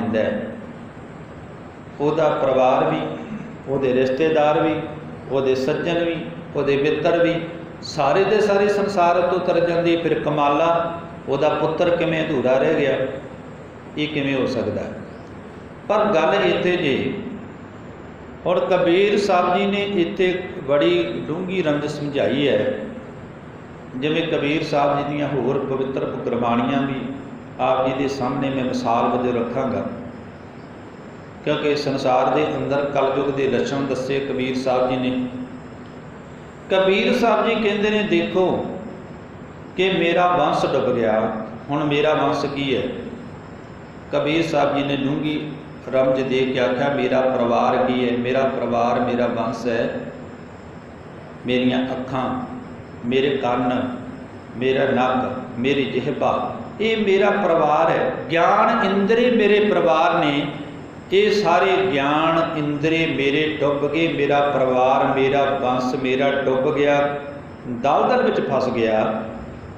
दिंदा है। ਉਹਦਾ परिवार भी, ਉਹਦੇ रिश्तेदार भी, ਉਹਦੇ सज्जन भी, ਉਹਦੇ मित्र भी, सारे दे सारे संसार तो तर जाते। फिर कमाला ਉਹਦਾ पुत्र किवें अधूरा रह गया, ये किवें हो सकता है। पर गल इत्थे जे हुण कबीर साहब जी ने इत्थे बड़ी डूंगी रंज समझाई है। जिवें कबीर साहब जी दीयां होर पवित्र गुरबाणियां भी आप जी के सामने मैं मिसाल वजों रखांगा, क्योंकि संसार के अंदर कलयुग के लक्षण दसे कबीर साहब जी ने। कबीर साहब जी कहते हैं, देखो कि मेरा वंश डुब गया, हुण मेरा वंश की है। कबीर साहब जी ने डूंगी रमज दे के आख्या, मेरा परिवार की है। मेरा परिवार मेरा वंश है। मेरियां अखां, मेरे कन, मेरा नक, मेरी जिहबा, ये मेरा परिवार है। ज्ञान इंद्रिय मेरे परिवार ने, ये सारे ज्ञान इंद्रिय मेरे डुब गए। मेरा परिवार, मेरा वंश मेरा डुब गया, दलदल विच फस गया।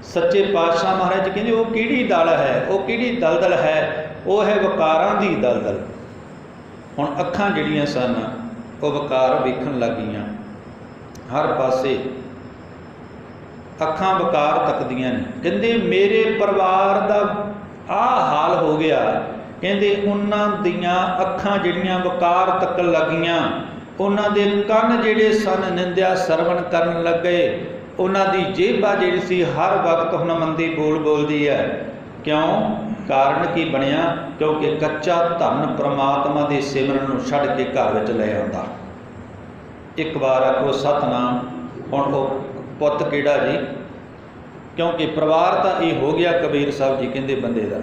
सच्चे पातशाह महाराज कहते वो किहड़ी दल है, वो किहड़ी दलदल है, वो है वकारां दी दलदल। हुण अखां जिहड़ियां सन वो वकार वेखण लग गईयां, हर पासे अखां वकार तकदियां ने। कहंदे मेरे परिवार दा आ हाल हो गया। कहंदे उन्हां दियां अखां जिहड़ियां वकार तकन लगियां, उन्हां दे कन जिहड़े सन निंदिया सरवण करन लग गए। उन्हां दी जेबा जिहड़ी सी हर वक्त हुण मंदी बोल बोलदी है। क्यों? कारण की बनिया? क्योंकि कच्चा धन परमात्मा दे सिमरन नूं छड्ड के घर विच ले आउंदा। एक बार आखो सतनाम। हुण वो पुੱਤ किहड़ा जी? क्योंकि परिवार तो ये हो गया कबीर साहब जी कहंदे बंदे दा,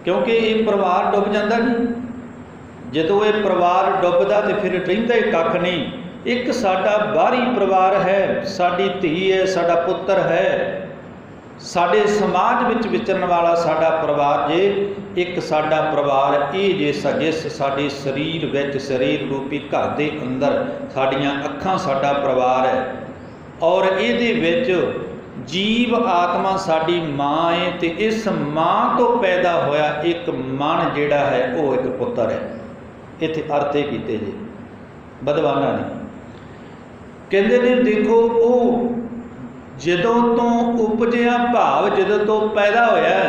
क्योंकि ये परिवार डुब जाता नहीं। जदों ये परिवार डुबदा तो फिर रहिंदा ही कख नहीं। एक साडा बाहरी परिवार है, साडी धी है, साडा पुत्र है, साडे समाज विच विचरण वाला साडा परिवार जे। एक साडा परिवार ये जे जिस साडे शरीर विच, शरीर रूपी घर दे अंदर साडियां अखां साडा परिवार है, और इहदे विच जीव आत्मा साडी माँ है। तो इस माँ तो पैदा होया एक मन जिहड़ा है वो एक पुत्र है। इत्थे अर्थ ये कीते जी बदवाना ने। कहंदे ने देखो वो जदों तो उपजिया भाव, जदों तो पैदा होया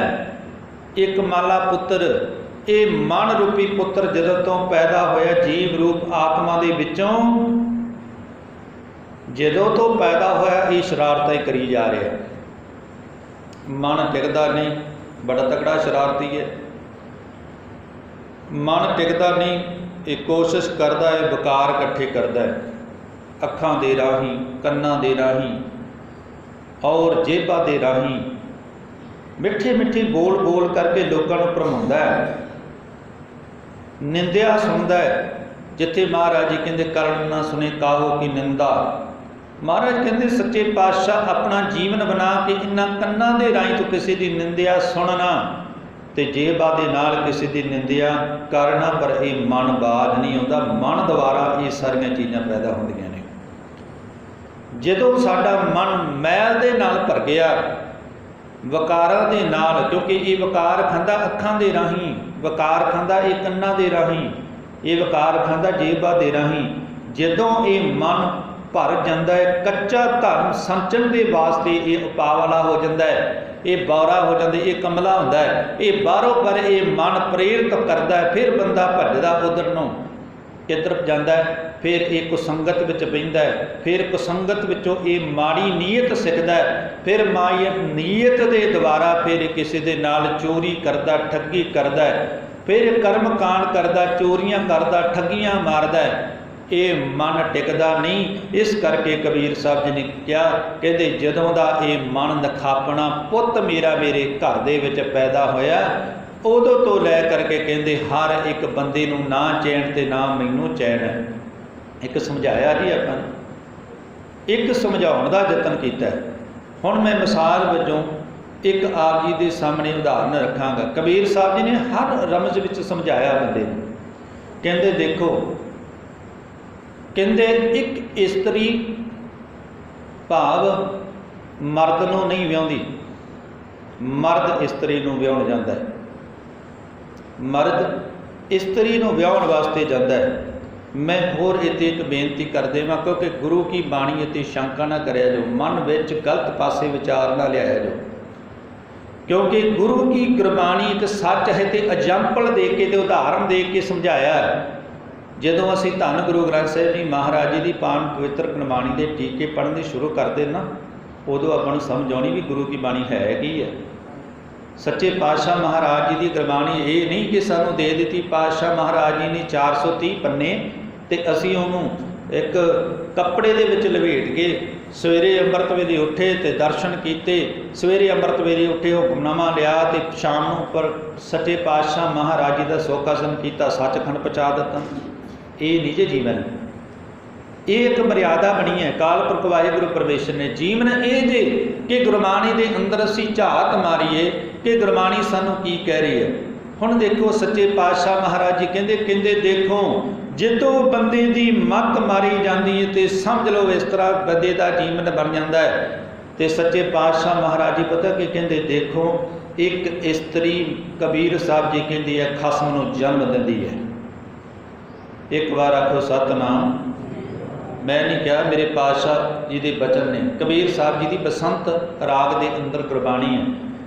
एक माला पुत्र, ये मन रूपी पुत्र जदों तो पैदा होया जीव रूप आत्मा दे विचों, जदों तो पैदा होया ये शरारतां करी जा रहा है। मन टिकता नहीं, बड़ा तगड़ा शरारती है। मन टिकता नहीं, ये कोशिश करता है, विकार इकट्ठे करता है अखां दे राही, कन्नां दे राही और जेबां दे राही। मिठे मिठे बोल बोल करके लोगों को भरमाउंदा है, निंदिया सुनता है। जिथे महाराज जी कहते करण ना सुने काहो की निंदा। महाराज कहते सच्चे पातशाह अपना जीवन बना के इन्हां कन्नां दे राही तो किसी की निंदिया सुनना ते जेबा दे नाल किसी की निंदिया करना, पर यह मन बाज नहीं आता। मन द्वारा ये सारियां चीज़ां पैदा होंदियां ने। जदों साडा मन मैल दे नाल भर गया, वकारां दे नाल, क्योंकि ये वकार खांदा अखां दे राही, वकार खांदा ये कन्नां दे राही, ये वकार खांदा जेबा दे राही। जदों ये मन भर जाता है, कच्चा धर्म संचन के वास्ते ये उपावला हो जाता है, ये बौरा हो जाता है, ये कमला होता है, ये बाहरों पर ये मन प्रेरित करता है। फिर बंदा भजदा उधर नूं इधर जाता है, फिर ये कुसंगत विच बहिंदा है, फिर कुसंगत विचों ये माड़ी नीयत सिखदा है, फिर माड़ी नीयत के द्वारा फिर किसी दे नाल चोरी करदा, ठगी करदा है, फिर कर्म कांड करदा, चोरियां करदा, ठगियां मारदा है। ये मन टिकदा नहीं। इस करके कबीर साहब जी ने कहा, कहते जदों दा ये मन नखापना पुੱਤ मेरा मेरे घर दे विच पैदा होया, उदों तो लै करके कहते हर एक बंदे नूं ना चैन ते ना मैनूं चैन है। एक समझाया जी आपां एक समझाउण दा यतन कीता है। हुण मैं मिसाल वजों एक आप जी के सामने उदाहरण रखांगा। कबीर साहब जी ने हर रमज विच समझाया बंदे नूं। कहते देखो, कहते एक इस्त्री भाव मर्द नूं नहीं विआउंदी, मर्द इस्त्री नूं विआउण जांदा है। मर्द ਇਸਤਰੀ ਨੂੰ ਵਿਆਹਣ ਵਾਸਤੇ ਜਾਂਦਾ ਹੈ। मैं होर इत्थे एक बेनती कर देवां, क्योंकि गुरु की बाणी इत्ते शंका ना करिया जो, मन विच गलत पासे विचार ना लिया जो, क्योंकि गुरु की गुरबाणी एक सच है तो एग्जाम्पल दे के ते उदाहरण दे के समझाया। जदों असीं धन गुरु ग्रंथ साहिब जी महाराज जी की पावन पवित्र गुरबाणी के टीके पढ़ने शुरू करते ना, उदों आपां नूं समझ आउणी भी गुरु की बाणी है की है। सच्चे पातशाह महाराज जी की गुरबाणी ये नहीं कि सानूं दे दित्ती पातशाह महाराज जी ने 430 पन्ने ते असीं उहनूं एक कपड़े दे विच लपेट के सवेरे अंमृत वेले उठे ते दर्शन कीते, सवेरे अंमृत वेले उठे हुक्मनामा लिया ते शाम नूं पर सच्चे पातशाह महाराज जी का सोखासन किया, सचखंड पहुँचा दिता। ये नहीं जे जीवन, ये एक मर्यादा बनी है काल पुरख वाहिगुरू परमेश्वर ने। जीवन ये जे कि गुरबाणी के अंदर असीं झात मारीए कि गुरबाणी सानूं की कह रही है। हुण देखो सच्चे पातशाह महाराज जी कहते देखो ਜਦੋਂ ਬੰਦੇ ਦੀ ਮੱਤ ਮਾਰੀ ਜਾਂਦੀ ਹੈ तो समझ लो इस तरह ਬੰਦੇ ਦਾ ਜੀਵਨ ਬਣ ਜਾਂਦਾ ਹੈ। ਤੇ ਸੱਚੇ ਪਾਤਸ਼ਾਹ ਮਹਾਰਾਜ ਜੀ ਪਤਾ ਕੀ ਕਹਿੰਦੇ, ਦੇਖੋ ਇੱਕ ਇਸਤਰੀ ਕਬੀਰ ਸਾਹਿਬ ਜੀ ਕਹਿੰਦੀ ਹੈ ਖਸਮ ਨੂੰ ਜਨਮ ਦਿੰਦੀ ਹੈ। ਇੱਕ ਵਾਰ ਆਖੋ ਸਤਨਾਮ। मैं नहीं कहा, मेरे पातशाह जी के बचन ने। कबीर साहब जी की बसंत राग के अंदर गुरबाणी है।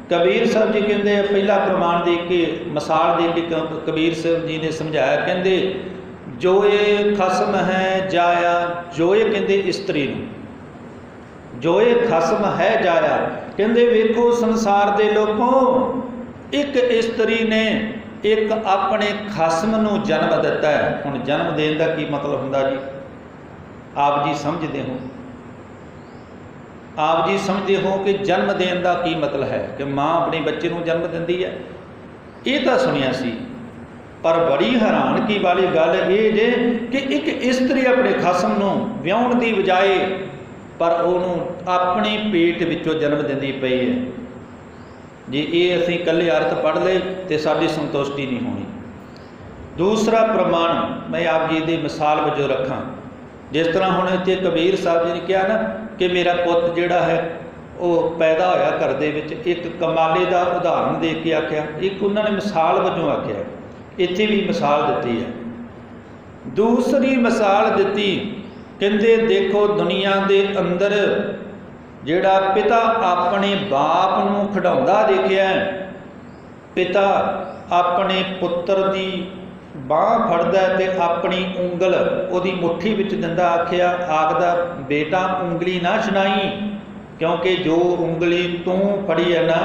कबीर साहब जी कहते पहला प्रमाण दे के मिसाल दे के कबीर साहब जी ने समझाया, कहते जोए खसम है जाया, जोए कहते इस्त्री नूं, जोए खसम है जाया। कहते वेखो संसार के लोगों, एक इस्त्री ने एक अपने खसम नूं जन्म दिता है। हुण जन्म देने का की मतलब हुंदा जी, आप जी समझते हो, आप जी समझते हो कि जन्म देने का की मतलब है कि माँ अपने बच्चे को जन्म देती है। ये तो सुनिया सी, पर बड़ी हैरानगी वाली गल ये जे कि एक इस्त्री अपने खसम नूं विआउण की बजाए पर उन्होंने अपने पेट विचों जन्म देती पई है। जे ये असीं कल्ले अर्थ पढ़ ले तो साडी संतुष्टि नहीं होनी। दूसरा प्रमाण मैं आप जी की मिसाल वजों रखा, जिस तरह हुण इत्थे कबीर साहब जी ने कहा ना कि मेरा पुत जिहड़ा है वो पैदा होया घर दे विच, एक कमाले का उदाहरण दे के आख्या, एक उन्होंने मिसाल वजों आख्या, इत्थे भी मिसाल दी है। दूसरी मिसाल दी, कहते देखो दुनिया के अंदर जिहड़ा पिता अपने बाप नूं खिडाउंदा देखिया, पिता अपने पुत्र की बांह फड़दा ते अपनी उंगल उहदी मुट्ठी विच दिंदा, आखिया आखदा बेटा उंगली ना छनाई, क्योंकि जो उंगली तू फड़ी है ना,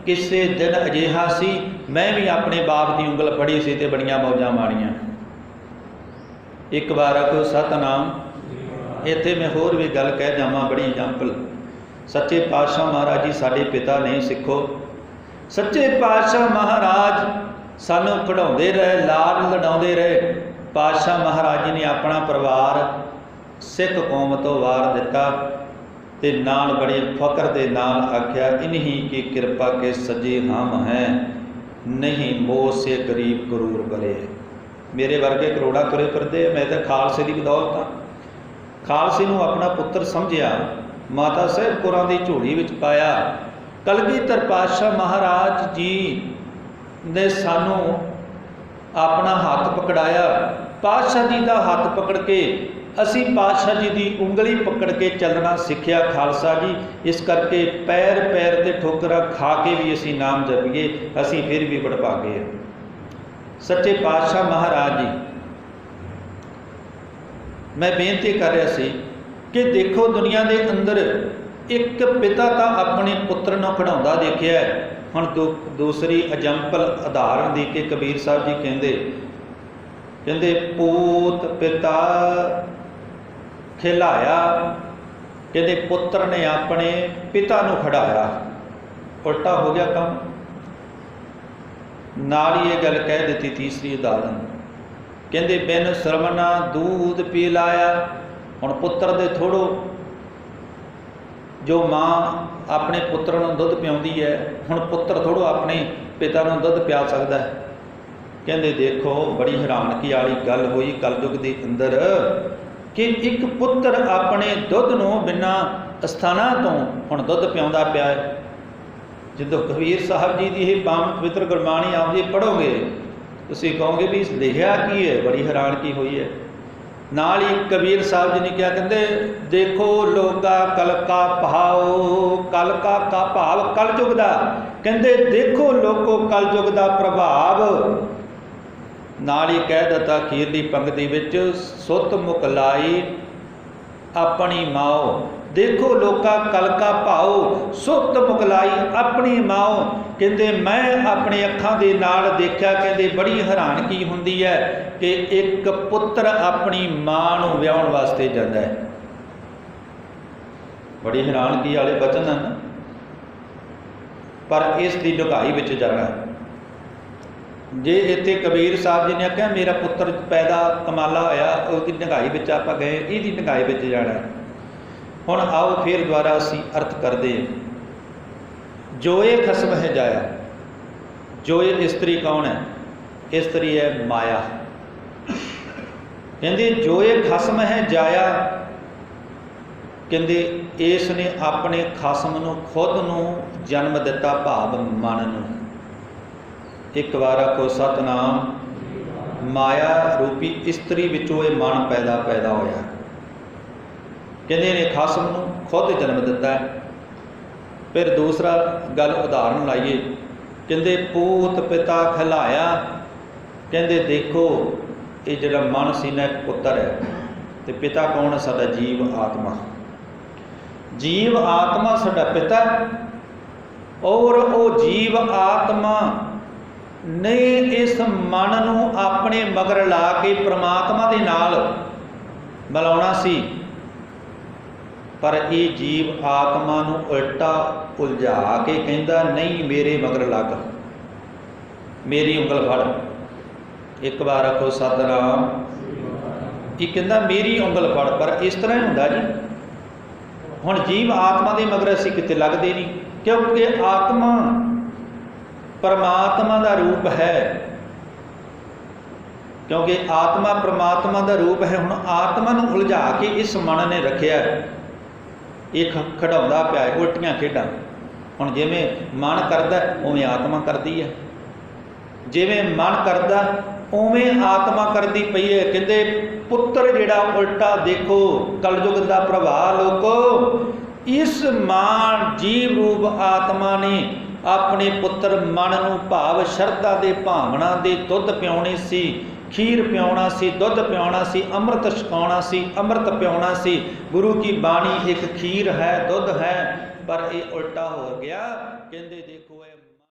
किसी दिन अजिहा सी मैं भी अपने बाप की उंगल फड़ी सी ते बड़ियां मौजां माणियां। एक बार आखो सतनाम। इत्थे मैं होर भी गल कह जावां, बड़ी एग्जाम्पल। सच्चे पातशाह महाराज जी साडे पिता नहीं, सिखो। सच्चे पातशाह महाराज सानू खिडाउंदे रहे, लाड लडाउंदे रहे। पातशाह महाराज जी ने अपना परिवार सिख कौम तो वार दिता ते नाल बड़े फकर दे नाल आख्या, इन्हीं की कृपा के सजे हम हैं, नहीं मोह से करीब गरूर बले। मेरे वर्गे करोड़ा तुरे फिरदे, मैं तो खालसे की बदौलत हाँ। खालसे नूं अपना पुत्र समझिया, माता साहिब कौरां दी झोली विच पाया। कलगीधर पातशाह महाराज जी ने सानू अपना हाथ पकड़ाया। पातशाह जी का हाथ पकड़ के असी पातशाह जी की उंगली पकड़ के चलना सीखिया खालसा जी। इस करके पैर पैर ते ठोकरा खा के भी असी नाम जपीए, असी फिर भी बड़भागे। सच्चे पातशाह महाराज जी, मैं बेनती कर रहा सी कि देखो दुनिया के अंदर एक पिता तो अपने पुत्र नूं खिडाउंदा देखिया है। हुण दूसरी एग्जाम्पल उदाहरण दे के कबीर साहब जी कहते पूत पिता खिलाया, कहते पुत्र ने अपने पिता नूं खिडाया। उल्टा हो गया काम। नाल ही ये गल कह दी तीसरी उदाहरण, कहते बिन सरवना दूध पी लाया। हुण पुत्र दे थोड़ो, जो माँ अपने पुत्र नूं दुध पियाउंदी है, हुण पुत्र थोड़ो अपने पिता नूं दुध पिया सकदा है। कहते देखो बड़ी हैरानगी वाली गल हुई कलयुग के अंदर कि एक पुत्र अपने दुध नूं बिना अस्थाना तो हुण दुध पियाउंदा पिया है। जो कबीर साहब जी की पावन पवित्र गुरबाणी आप जी पढ़ोगे ਤੁਸੀਂ ਕਹੋਗੇ ਵੀ ਲਿਖਿਆ ਕੀ ਹੈ, ਬੜੀ ਹੈਰਾਨਗੀ ਹੋਈ ਹੈ। ਨਾਲ ਹੀ ਕਬੀਰ ਸਾਹਿਬ ਜੀ ਨੇ ਕਿਹਾ, ਕਹਿੰਦੇ ਦੇਖੋ ਲੋਗਾ ਕਲ ਕਾ ਭਾਉ, ਕਲ ਕਾ ਭਾਵ ਕਲਯੁਗ ਦਾ, ਕਹਿੰਦੇ ਦੇਖੋ ਲੋਕੋ ਕਲਯੁਗ ਦਾ ਪ੍ਰਭਾਵ। ਨਾਲ ਹੀ ਕਹਿ ਦਿੱਤਾ ਅਖੀਰਲੀ ਪੰਕਤੀ ਵਿੱਚ, ਸੁੱਤ ਮੁਕਲਾਈ ਆਪਣੀ ਮਾਓ, ਦੇਖੋ ਲੋਕਾ ਕਲ ਕਾ ਭਾਉ ਸੁੱਤ ਮੁਕਲਾਈ ਆਪਣੀ ਮਾਓ। ਕਹਿੰਦੇ ਮੈਂ ਆਪਣੇ ਅੱਖਾਂ ਦੇ ਨਾਲ ਦੇਖਿਆ, ਕਹਿੰਦੇ ਬੜੀ ਹੈਰਾਨਗੀ ਹੁੰਦੀ ਹੈ ਕਿ ਇੱਕ ਪੁੱਤਰ ਆਪਣੀ ਮਾਂ ਨੂੰ ਵਿਆਹੁਣ ਵਾਸਤੇ ਜਾਂਦਾ ਹੈ। ਬੜੀ ਹੈਰਾਨਗੀ ਵਾਲੇ ਬਚਨ ਹਨ, ਪਰ ਇਸ ਦੀ ਡੂੰਘਾਈ ਵਿੱਚ ਜਾਣਾ। ਜੇ ਇੱਥੇ ਕਬੀਰ ਸਾਹਿਬ ਜੀ ਨੇ ਆਖਿਆ ਮੇਰਾ ਪੁੱਤਰ ਪੈਦਾ ਕਮਾਲਾ ਹੋਇਆ, ਉਹਦੀ ਡੂੰਘਾਈ ਵਿੱਚ ਆਪਾਂ ਗਏ, ਇਹਦੀ ਡੂੰਘਾਈ ਵਿੱਚ ਜਾਣਾ। ਹੁਣ ਆਓ ਫਿਰ ਦੁਬਾਰਾ ਅਸੀਂ ਅਰਥ ਕਰਦੇ। ਜੋਏ ਖਸਮ ਹੈ ਜਾਇਆ, ਜੋਏ ਇਸਤਰੀ ਕੌਣ ਹੈ? ਇਸਤਰੀ ਹੈ ਮਾਇਆ। ਕਹਿੰਦੇ ਜੋਏ ਖਸਮ ਹੈ ਜਾਇਆ, ਕਹਿੰਦੇ ਇਸ ਨੇ ਆਪਣੇ ਖਸਮ ਨੂੰ ਖੁਦ ਨੂੰ ਜਨਮ ਦਿੱਤਾ, ਭਾਵ ਮਨ ਨੂੰ। ਇੱਕ ਵਾਰ ਆਖੋ ਸਤਨਾਮ। ਮਾਇਆ ਰੂਪੀ ਇਸਤਰੀ ਵਿੱਚੋਂ ਇਹ ਮਨ ਪੈਦਾ ਹੋਇਆ। ਕਹਿੰਦੇ ਨੇ ਖਸਮ ਨੂੰ ਖੁਦ ਜਨਮ ਦਿੱਤਾ ਹੈ। ਫਿਰ ਦੂਸਰਾ ਗੱਲ ਉਦਾਹਰਨ ਲਾਈਏ, ਕਹਿੰਦੇ ਪੂਤ ਪਿਤਾ ਖਿਲਾਇਆ। ਕਹਿੰਦੇ ਦੇਖੋ ਇਹ ਜਿਹੜਾ ਮਨ ਸੀ ਨਾ, ਇੱਕ ਪੁੱਤਰ ਹੈ, ਤੇ ਪਿਤਾ ਕੌਣ? ਸਾਡਾ ਜੀਵ ਆਤਮਾ। ਜੀਵ ਆਤਮਾ ਸਾਡਾ ਪਿਤਾ, ਔਰ ਉਹ ਜੀਵ ਆਤਮਾ ਨੇ ਇਸ ਮਨ ਨੂੰ ਆਪਣੇ ਮਗਰ ਲਾ ਕੇ ਪ੍ਰਮਾਤਮਾ ਦੇ ਨਾਲ ਮਿਲਾਉਣਾ ਸੀ, ਪਰ ਇਹ ਜੀਵ ਆਤਮਾ ਨੂੰ ਉਲਟਾ ਉਲਝਾ ਕੇ ਕਹਿੰਦਾ ਨਹੀਂ ਮੇਰੇ ਮਗਰ ਲੱਗ, ਮੇਰੀ ਉਂਗਲ ਫੜ। ਇੱਕ ਵਾਰ ਆਖੋ ਸਤਿਨਾਮ। ਇਹ ਕਹਿੰਦਾ ਮੇਰੀ ਉਂਗਲ ਫੜ, ਪਰ ਇਸ ਤਰ੍ਹਾਂ ਹੀ ਹੁੰਦਾ ਜੀ। ਹੁਣ ਜੀਵ ਆਤਮਾ ਦੇ ਮਗਰ ਅਸੀਂ ਕਿਤੇ ਲੱਗਦੇ ਨਹੀਂ, ਕਿਉਂਕਿ ਆਤਮਾ ਪਰਮਾਤਮਾ ਦਾ ਰੂਪ ਹੈ। ਕਿਉਂਕਿ ਆਤਮਾ ਪਰਮਾਤਮਾ ਦਾ ਰੂਪ ਹੈ। ਹੁਣ ਆਤਮਾ ਨੂੰ ਉਲਝਾ ਕੇ ਇਸ ਮਨ ਨੇ ਰੱਖਿਆ, ਇਹ ਖਿਡਾਉਂਦਾ ਪਿਆ ਹੈ ਉਲਟੀਆਂ ਖੇਡਾਂ। ਹੁਣ ਜਿਵੇਂ ਮਨ ਕਰਦਾ ਉਵੇਂ ਆਤਮਾ ਕਰਦੀ ਹੈ, ਜਿਵੇਂ ਮਨ ਕਰਦਾ ਉਵੇਂ ਆਤਮਾ ਕਰਦੀ ਪਈ ਹੈ। ਕਹਿੰਦੇ ਪੁੱਤਰ ਜਿਹੜਾ ਉਲਟਾ ਦੇਖੋ ਕਲਯੁਗ ਦਾ ਪ੍ਰਭਾਵ ਲੋਕੋ, ਇਸ ਮਾਂ ਜੀਵ ਰੂਪ ਆਤਮਾ ਨੇ ਆਪਣੇ ਪੁੱਤਰ ਮਨ ਨੂੰ ਭਾਵ ਸ਼ਰਧਾ ਦੇ ਭਾਵਨਾ ਦੇ ਦੁੱਧ ਪਿਆਉਣੇ ਸੀ, ਖੀਰ ਪਿਆਉਣਾ ਸੀ, ਦੁੱਧ ਪਿਆਉਣਾ ਸੀ, ਅੰਮ੍ਰਿਤ ਛਕਾਉਣਾ ਸੀ, ਅੰਮ੍ਰਿਤ ਪਿਆਉਣਾ ਸੀ। ਗੁਰੂ ਕੀ ਬਾਣੀ ਇੱਕ ਖੀਰ ਹੈ, ਦੁੱਧ ਹੈ, ਪਰ ਇਹ ਉਲਟਾ ਹੋ ਗਿਆ। ਕਹਿੰਦੇ ਦੇਖੋ